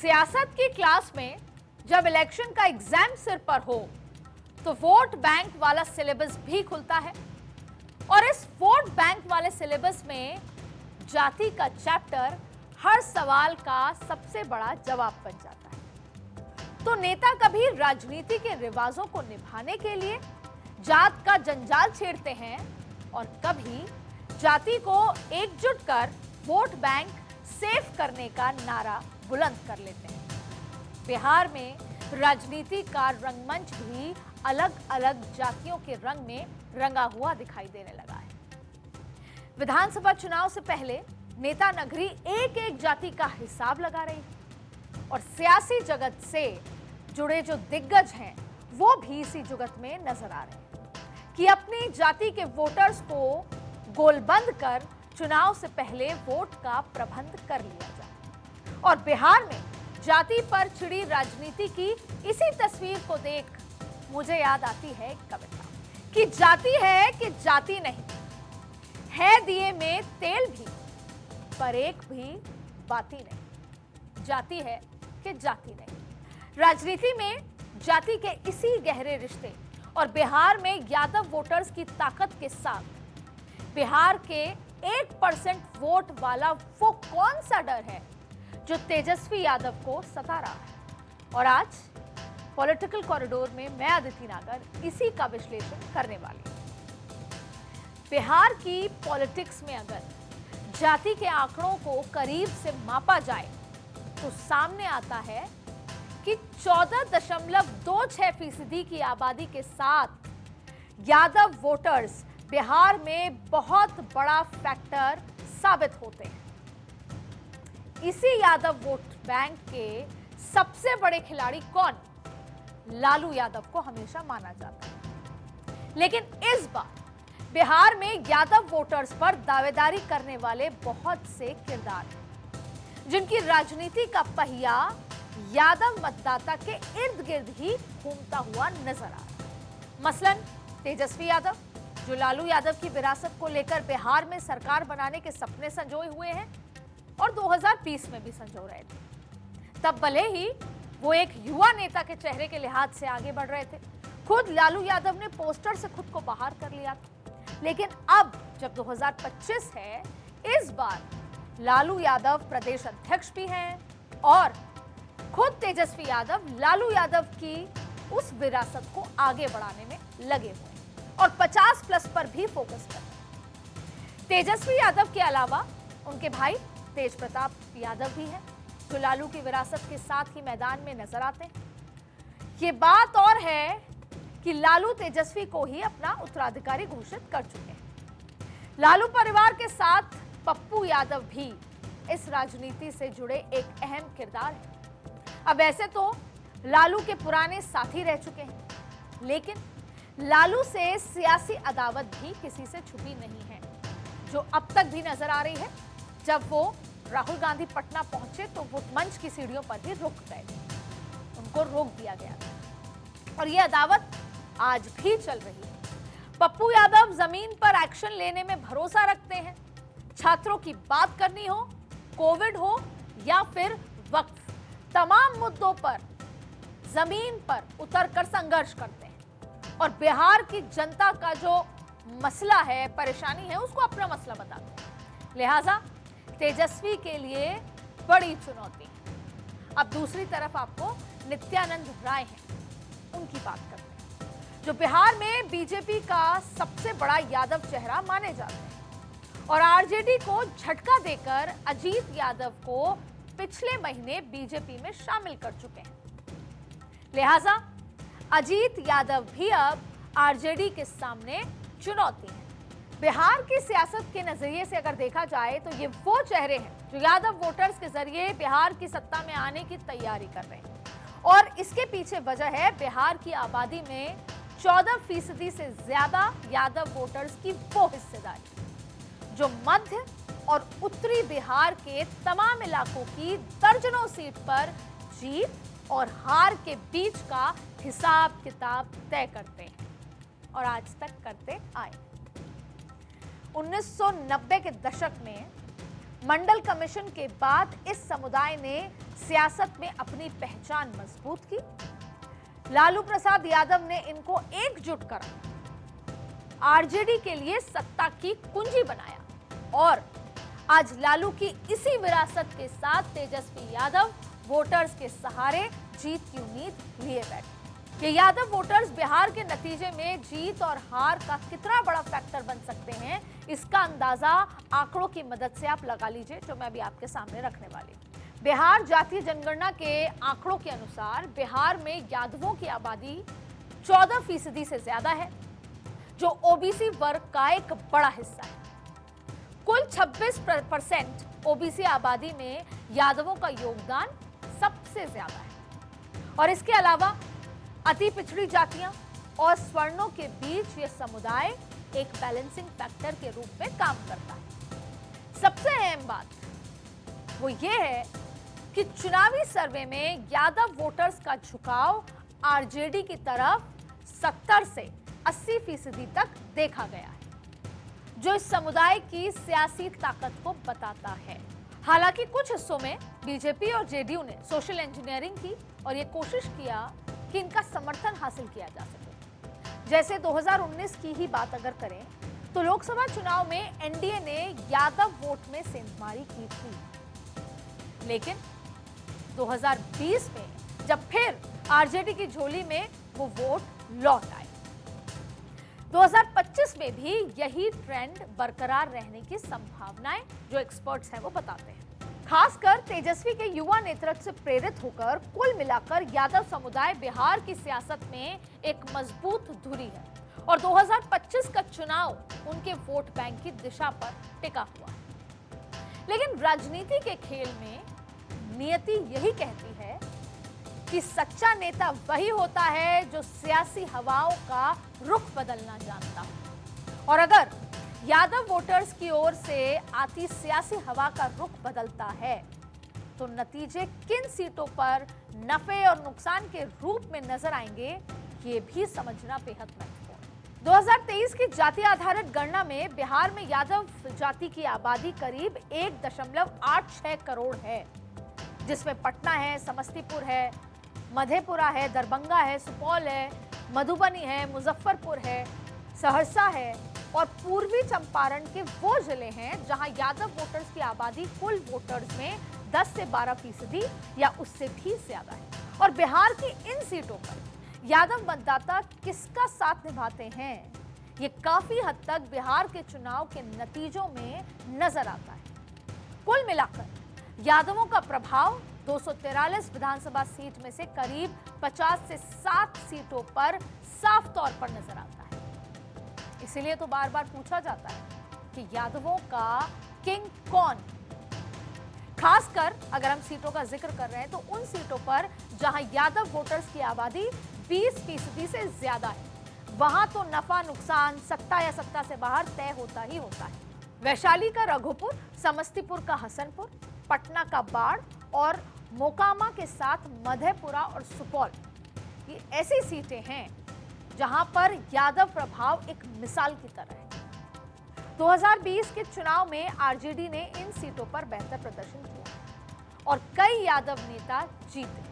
सियासत की क्लास में जब इलेक्शन का एग्जाम सिर पर हो तो वोट बैंक वाला सिलेबस भी खुलता है और इस वोट बैंक वाले सिलेबस में जाति का चैप्टर हर सवाल का सबसे बड़ा जवाब बन जाता है। तो नेता कभी राजनीति के रिवाजों को निभाने के लिए जात का जंजाल छेड़ते हैं और कभी जाति को एकजुट कर वोट बैंक सेफ करने का नारा बुलंद कर लेते हैं। बिहार में राजनीति का रंगमंच भी अलग अलग जातियों के रंग में रंगा हुआ दिखाई देने लगा है। विधानसभा चुनाव से पहले नेता नगरी एक एक जाति का हिसाब लगा रही है और सियासी जगत से जुड़े जो दिग्गज हैं वो भी इसी जुगत में नजर आ रहे हैं कि अपनी जाति के वोटर्स को गोलबंद कर चुनाव से पहले वोट का प्रबंध कर लिया जाए। और बिहार में जाति पर छिड़ी राजनीति की इसी तस्वीर को देख मुझे याद आती है एक कविता कि जाति है कि जाति नहीं है, दिए में तेल भी पर एक भी बाती नहीं। जाति है कि जाति नहीं। राजनीति में जाति के इसी गहरे रिश्ते और बिहार में यादव वोटर्स की ताकत के साथ बिहार के 1% वोट वाला वो कौन सा डर है जो तेजस्वी यादव को सता रहा है। और आज पॉलिटिकल कॉरिडोर में मैं अदिति नागर इसी का विश्लेषण करने वाली हूं। बिहार की पॉलिटिक्स में अगर जाति के आंकड़ों को करीब से मापा जाए तो सामने आता है कि 14.26% की आबादी के साथ यादव वोटर्स बिहार में बहुत बड़ा फैक्टर साबित होते हैं। इसी यादव वोट बैंक के सबसे बड़े खिलाड़ी कौन? लालू यादव को हमेशा माना जाता है, लेकिन इस बार बिहार में यादव वोटर्स पर दावेदारी करने वाले बहुत से किरदार हैं जिनकी राजनीति का पहिया यादव मतदाता के इर्द गिर्द ही घूमता हुआ नजर आ रहा है। मसलन तेजस्वी यादव जो लालू यादव की विरासत को लेकर बिहार में सरकार बनाने के सपने संजोए हुए हैं और 2020 में भी संजो रहे थे। तब भले ही वो एक युवा नेता के चेहरे के लिहाज से आगे बढ़ रहे थे, खुद लालू यादव ने पोस्टर से खुद को बाहर कर लिया था, लेकिन अब जब 2025 है, इस बार लालू यादव प्रदेश अध्यक्ष भी हैं और खुद तेजस्वी यादव लालू यादव की उस विरासत को आगे बढ़ाने में लगे हुए हैं और 50+ पर भी फोकस कर रहे हैं। तेजस्वी यादव के अलावा उनके भाई तेज प्रताप यादव भी हैं जो लालू की विरासत के साथ ही मैदान में नजर आते हैं। ये बात और है कि लालू तेजस्वी को ही अपना उत्तराधिकारी घोषित कर चुके हैं। लालू परिवार के साथ पप्पू यादव भी इस राजनीति से जुड़े एक अहम किरदार है। अब ऐसे तो लालू के पुराने साथी रह चुके हैं, लेकिन लालू से सियासी अदावत भी किसी से छुपी नहीं है, जो अब तक भी नजर आ रही है। जब वो राहुल गांधी पटना पहुंचे तो वो मंच की सीढ़ियों पर ही रुक गए, उनको रोक दिया गया था और ये अदावत आज भी चल रही है। पप्पू यादव जमीन पर एक्शन लेने में भरोसा रखते हैं। छात्रों की बात करनी हो, कोविड हो या फिर वक्फ, तमाम मुद्दों पर जमीन पर उतरकर संघर्ष करते हैं और बिहार की जनता का जो मसला है, परेशानी है, उसको अपना मसला बताते हैं। लिहाजा तेजस्वी के लिए बड़ी चुनौती। अब दूसरी तरफ आपको नित्यानंद राय हैं, उनकी बात करते हैं, जो बिहार में बीजेपी का सबसे बड़ा यादव चेहरा माने जाते हैं और आरजेडी को झटका देकर अजीत यादव को पिछले महीने बीजेपी में शामिल कर चुके हैं। लिहाजा अजीत यादव भी अब आरजेडी के सामने चुनौती है। बिहार की सियासत के नजरिए से अगर देखा जाए तो ये वो चेहरे हैं जो यादव वोटर्स के जरिए बिहार की सत्ता में आने की तैयारी कर रहे हैं और इसके पीछे वजह है बिहार की आबादी में 14% से ज्यादा यादव वोटर्स की वो हिस्सेदारी जो मध्य और उत्तरी बिहार के तमाम इलाकों की दर्जनों सीट पर जीत और हार के बीच का हिसाब किताब तय करते हैं और आज तक करते आए। 1990 के दशक में मंडल कमीशन के बाद इस समुदाय ने सियासत में अपनी पहचान मजबूत की। लालू प्रसाद यादव ने इनको एकजुट करा, आरजेडी के लिए सत्ता की कुंजी बनाया और आज लालू की इसी विरासत के साथ तेजस्वी यादव वोटर्स के सहारे जीत की उम्मीद लिए बैठे। कि यादव वोटर्स बिहार के नतीजे में जीत और हार का कितना बड़ा फैक्टर बन सकते हैं, इसका अंदाजा आंकड़ों की मदद से आप लगा लीजिए, जो मैं अभी आपके सामने रखने वाली हूं। बिहार जातीय जनगणना के आंकड़ों के अनुसार बिहार में यादवों की आबादी 14% से ज्यादा है, जो ओबीसी वर्ग का एक बड़ा हिस्सा है। कुल 26% ओबीसी आबादी में यादवों का योगदान सबसे ज्यादा है और इसके अलावा अति पिछड़ी जातियां और स्वर्णों के बीच यह समुदाय एक बैलेंसिंग फैक्टर के रूप में काम करता है। सबसे अहम बात वो ये है कि चुनावी सर्वे में यादव वोटर्स का झुकाव आरजेडी की तरफ 70 से 80% तक देखा गया है, जो इस समुदाय की सियासी ताकत को बताता है। हालांकि कुछ हिस्सों में बीजेपी और जेडीयू ने सोशल इंजीनियरिंग की और ये कोशिश किया कि इनका समर्थन हासिल किया जा सके। जैसे 2019 की ही बात अगर करें तो लोकसभा चुनाव में एनडीए ने यादव वोट में सेंधमारी की थी, लेकिन 2020 में जब फिर आरजेडी की झोली में वो वोट लौट आए। 2025 में भी यही ट्रेंड बरकरार रहने की संभावनाएं जो एक्सपर्ट्स हैं वो बताते हैं। खासकर तेजस्वी के युवा नेतृत्व से प्रेरित होकर कुल मिलाकर यादव समुदाय बिहार की सियासत में एक मजबूत धुरी है और 2025 का चुनाव उनके वोट बैंक की दिशा पर टिका हुआ है। लेकिन राजनीति के खेल में नियति यही कहती है कि सच्चा नेता वही होता है जो सियासी हवाओं का रुख बदलना जानता हो और अगर यादव वोटर्स की ओर से आती सियासी हवा का रुख बदलता है तो नतीजे किन सीटों पर नफे और नुकसान के रूप में नजर आएंगे, ये भी समझना बेहद महत्वपूर्ण। 2023 की जाति आधारित गणना में बिहार में यादव जाति की आबादी करीब 1.86 करोड़ है, जिसमें पटना है, समस्तीपुर है, मधेपुरा है, दरभंगा है, सुपौल है, मधुबनी है, मुजफ्फरपुर है, सहरसा है और पूर्वी चंपारण के वो जिले हैं जहां यादव वोटर्स की आबादी कुल वोटर्स में 10 से 12% या उससे भी ज्यादा है। और बिहार की इन सीटों पर यादव मतदाता किसका साथ निभाते हैं, ये काफी हद तक बिहार के चुनाव के नतीजों में नजर आता है। कुल मिलाकर यादवों का प्रभाव 243 विधानसभा सीट में से करीब 50 से 60 सीटों पर साफ तौर पर नजर आता है। इसीलिए तो बार बार पूछा जाता है कि यादवों का किंग कौन। खासकर अगर हम सीटों का जिक्र कर रहे हैं तो उन सीटों पर जहां यादव वोटर्स की आबादी 20% से ज्यादा है, वहां तो नफा नुकसान सत्ता या सत्ता से बाहर तय होता ही होता है। वैशाली का रघुपुर, समस्तीपुर का हसनपुर, पटना का बाढ़ और मोकामा के साथ मधेपुरा और सुपौल, ये ऐसी सीटें हैं जहां पर यादव प्रभाव एक मिसाल की तरह है। 2020 के चुनाव में आरजेडी ने इन सीटों पर बेहतर प्रदर्शन किया और कई यादव नेता जीते।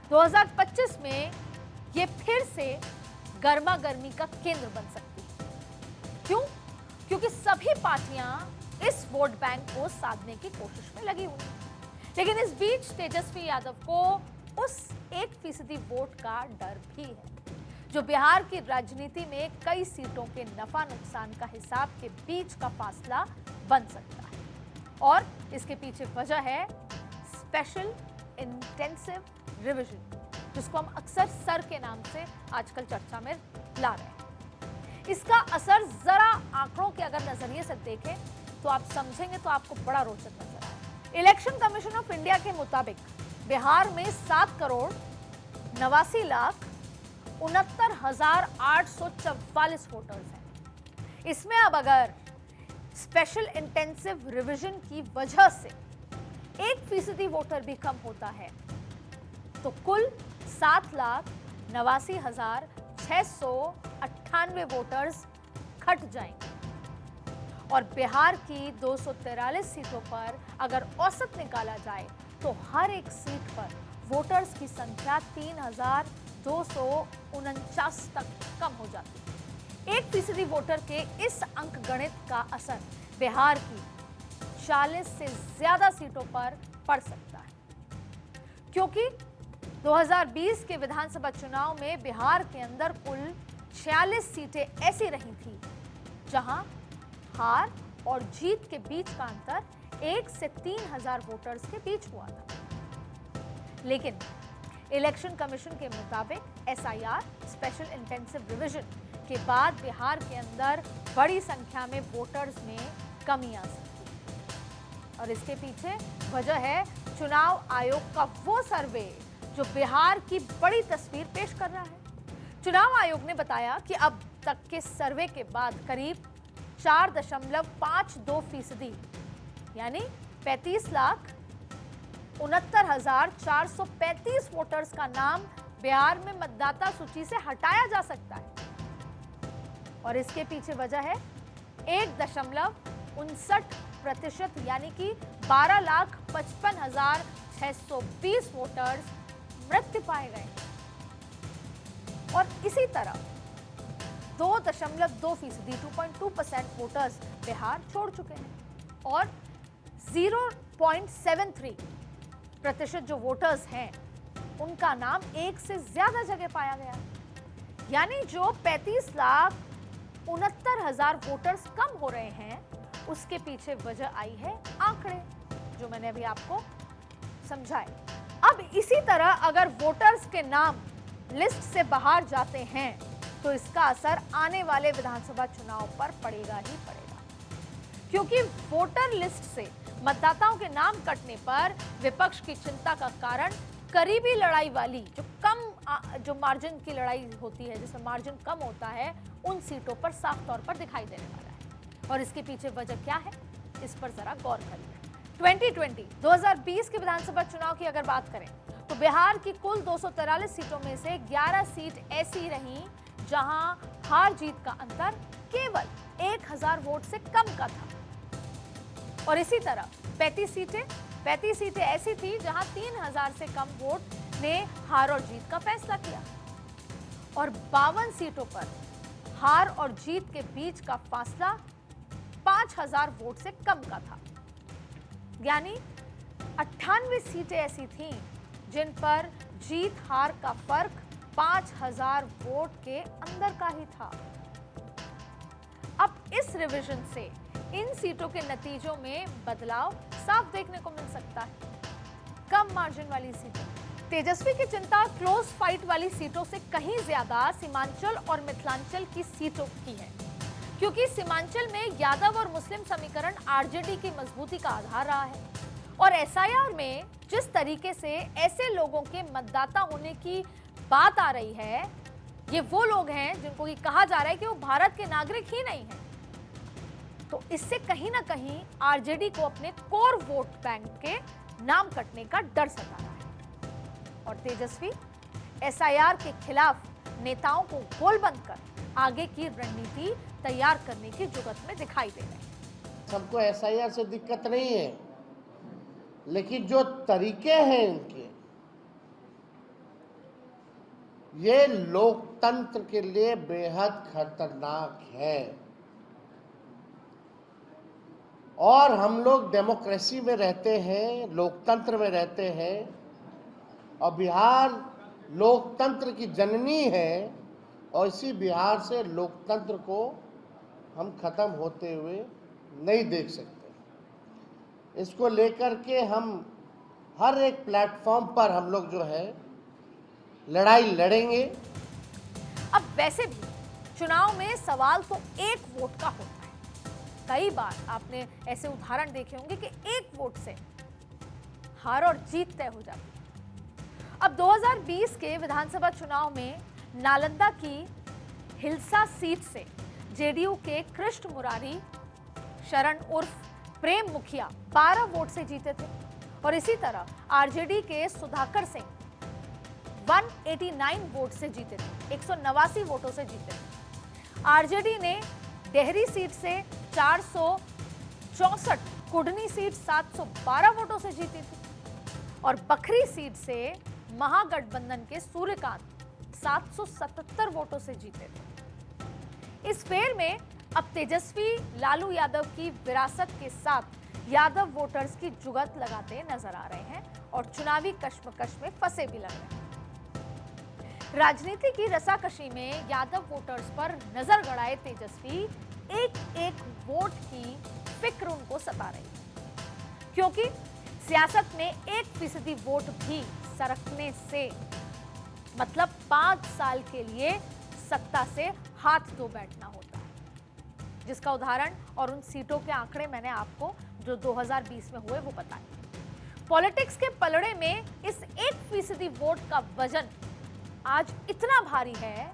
2025 में ये फिर से गर्मा गर्मी का केंद्र बन सकती है। क्यों? क्योंकि सभी पार्टियां इस वोट बैंक को साधने की कोशिश में लगी हुई हैं। लेकिन इस बीच तेजस्वी यादव को उस 1% वोट का डर भी है, जो बिहार की राजनीति में कई सीटों के नफा नुकसान का हिसाब के बीच का फासला बन सकता है। और इसके पीछे वजह है स्पेशल इंटेंसिव रिवीजन, जिसको हम अक्सर सर के नाम से आजकल चर्चा में ला रहे हैं। इसका असर जरा आंकड़ों के अगर नजरिए से देखें तो आप समझेंगे तो आपको बड़ा रोचक नजर आएगा। इलेक्शन कमीशन ऑफ इंडिया के मुताबिक बिहार में 7,89,69,844 वोटर्स हैं। इसमें अब अगर स्पेशल इंटेंसिव रिवीजन की वजह से 1% वोटर भी कम होता है तो कुल 7,89,698 वोटर्स घट जाएंगे और बिहार की 243 सीटों पर अगर औसत निकाला जाए तो हर एक सीट पर वोटर्स की संख्या 3,249 तक कम हो जाती है। 1% वोटर के इस अंकगणित का असर बिहार की 40 से ज्यादा सीटों पर पड़ सकता है, क्योंकि 2020 के विधानसभा चुनाव में बिहार के अंदर कुल 46 सीटें ऐसी रही थी जहां हार और जीत के बीच का अंतर 1 से 3,000 वोटर्स के बीच हुआ था। लेकिन इलेक्शन कमीशन के मुताबिक SIR स्पेशल इंटेंसिव रिवीजन के बाद बिहार के अंदर बड़ी संख्या में वोटर्स में कमी आ सकती है। और इसके पीछे वजह है चुनाव आयोग का वो सर्वे जो बिहार की बड़ी तस्वीर पेश कर रहा है। चुनाव आयोग ने बताया कि अब तक के सर्वे के बाद करीब 4.52% यानी 35,69,435 वोटर्स का नाम बिहार में मतदाता सूची से हटाया जा सकता है। और इसके पीछे वजह है 1.59% यानी कि 12,55,620 वोटर्स मृत पाए गए। और इसी तरह 2.2% वोटर्स बिहार छोड़ चुके हैं और 0.73% जो वोटर्स हैं उनका नाम एक से ज्यादा जगह पाया गया, यानी जो 35,69,000 वोटर्स कम हो रहे हैं उसके पीछे वजह आई है आंकड़े जो मैंने अभी आपको समझाए। अब इसी तरह अगर वोटर्स के नाम लिस्ट से बाहर जाते हैं तो इसका असर आने वाले विधानसभा चुनाव पर पड़ेगा ही पड़ेगा, क्योंकि वोटर लिस्ट से मतदाताओं के नाम कटने पर विपक्ष की चिंता का कारण करीबी लड़ाई वाली जो मार्जिन की लड़ाई होती है, जिसमें मार्जिन कम होता है, उन सीटों पर साफ तौर पर दिखाई देने वाला है। और इसके पीछे वजह क्या है, इस पर जरा गौर करिए। 2020 के विधानसभा चुनाव की अगर बात करें तो बिहार की कुल 243 सीटों में से 11 सीट ऐसी रहीं जहां हार जीत का अंतर केवल 1,000 वोट से कम का था। और इसी तरह 35 सीटें ऐसी थी जहां 3,000 से कम वोट ने हार और जीत का फैसला किया। और 52 सीटों पर हार और जीत के बीच का फासला 5,000 वोट से कम का था, यानी 98 सीटें ऐसी थीं जिन पर जीत हार का फर्क 5,000 वोट के अंदर का ही था। अब इस रिवीजन से इन सीटों के नतीजों में बदलाव साफ देखने को मिल सकता है। कम मार्जिन वाली सीटें, तेजस्वी की चिंता क्लोज फाइट वाली सीटों से कहीं ज्यादा सीमांचल और मिथिलांचल की सीटों की है, क्योंकि सीमांचल में यादव और मुस्लिम समीकरण आरजेडी की मजबूती का आधार रहा है। और SIR में जिस तरीके से ऐसे लोगों के मतदाता होने की बात आ रही है, ये वो लोग हैं जिनको कि कहा जा रहा है कि वो भारत के नागरिक ही नहीं हैं, तो इससे कहीं ना कहीं आरजेडी को अपने कोर वोट बैंक के नाम कटने का डर सता रहा है। और तेजस्वी SIR के खिलाफ नेताओं को गोलबंद कर आगे की रणनीति तैयार करने की जुगत में दिखाई दे रहे हैं। सबको SIR से दिक्कत नहीं है, लेकिन जो तरीके हैं इनके, ये लोकतंत्र के लिए बेहद खतरनाक है। और हम लोग डेमोक्रेसी में रहते हैं, लोकतंत्र में रहते हैं, और बिहार लोकतंत्र की जननी है, और इसी बिहार से लोकतंत्र को हम खत्म होते हुए नहीं देख सकते। इसको लेकर के हम हर एक प्लेटफॉर्म पर हम लोग जो है लड़ाई लड़ेंगे। अब वैसे भी चुनाव में सवाल तो एक वोट का होता है। कई बार आपने ऐसे उदाहरण देखे होंगे कि एक वोट से हार और जीत तय हो जाती है। अब 2020 के विधानसभा चुनाव में नालंदा की हिलसा सीट से जेडीयू के कृष्ण मुरारी शरण उर्फ प्रेम मुखिया 12 वोट से जीते थे। और इसी तरह आरजेडी के सुधाकर सिंह 189 वोट से जीते थे, 189 वोटों से जीते थे। आरजेडी ने डेहरी सीट से 464, कुडनी सीट 712 वोटों से जीती थी। और बखरी सीट से महागठबंधन के सूर्यकांत 777 वोटों से जीते थे। इस फेर में अब तेजस्वी लालू यादव की विरासत के साथ यादव वोटर्स की जुगत लगाते नजर आ रहे हैं और चुनावी कश्मकश में फंसे भी लग रहे हैं। राजनीति की रसाकशी में यादव वोटर्स पर नजर गड़ाए तेजस्वी एक एक वोट की फिक्र उनको सता रही है, क्योंकि सियासत में 1% वोट भी सरकने से मतलब 5 साल के लिए सत्ता से हाथ धो बैठना होता है, जिसका उदाहरण और उन सीटों के आंकड़े मैंने आपको जो 2020 में हुए वो बताए। पॉलिटिक्स के पलड़े में इस 1% वोट का वजन आज इतना भारी है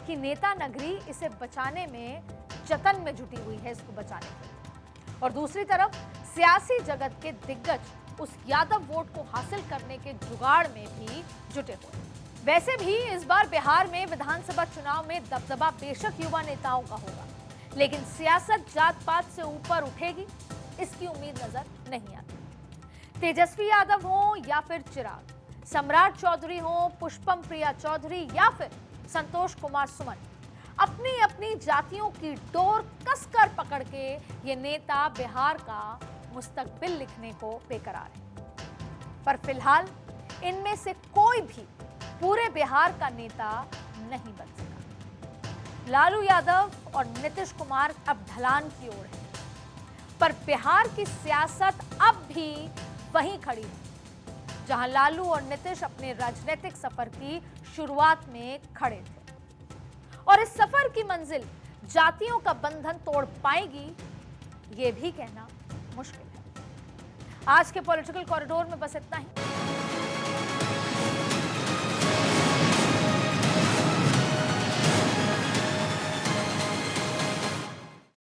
कि नेता नगरी इसे बचाने में जतन में जुटी हुई है, इसको बचाने के लिए। और दूसरी तरफ सियासी जगत के दिग्गज उस यादव वोट को हासिल करने के जुगाड़ में भी जुटे हुए। वैसे भी इस बार बिहार में विधानसभा चुनाव में दबदबा बेशक युवा नेताओं का होगा, लेकिन सियासत जात पात से ऊपर उठेगी, इसकी उम्मीद नजर नहीं आती। तेजस्वी यादव हो या फिर चिराग, सम्राट चौधरी हो, पुष्पम प्रिया चौधरी या फिर संतोष कुमार सुमन, अपनी अपनी जातियों की डोर कसकर पकड़ के ये नेता बिहार का मुस्तकबिल लिखने को बेकरार है। पर फिलहाल इनमें से कोई भी पूरे बिहार का नेता नहीं बन सका। लालू यादव और नीतीश कुमार अब ढलान की ओर है, पर बिहार की सियासत अब भी वहीं खड़ी है जहां लालू और नीतीश अपने राजनीतिक सफर की शुरुआत में खड़े थे। और इस सफर की मंजिल जातियों का बंधन तोड़ पाएगी, ये भी कहना मुश्किल है। आज के पॉलिटिकल कॉरिडोर में बस इतना ही।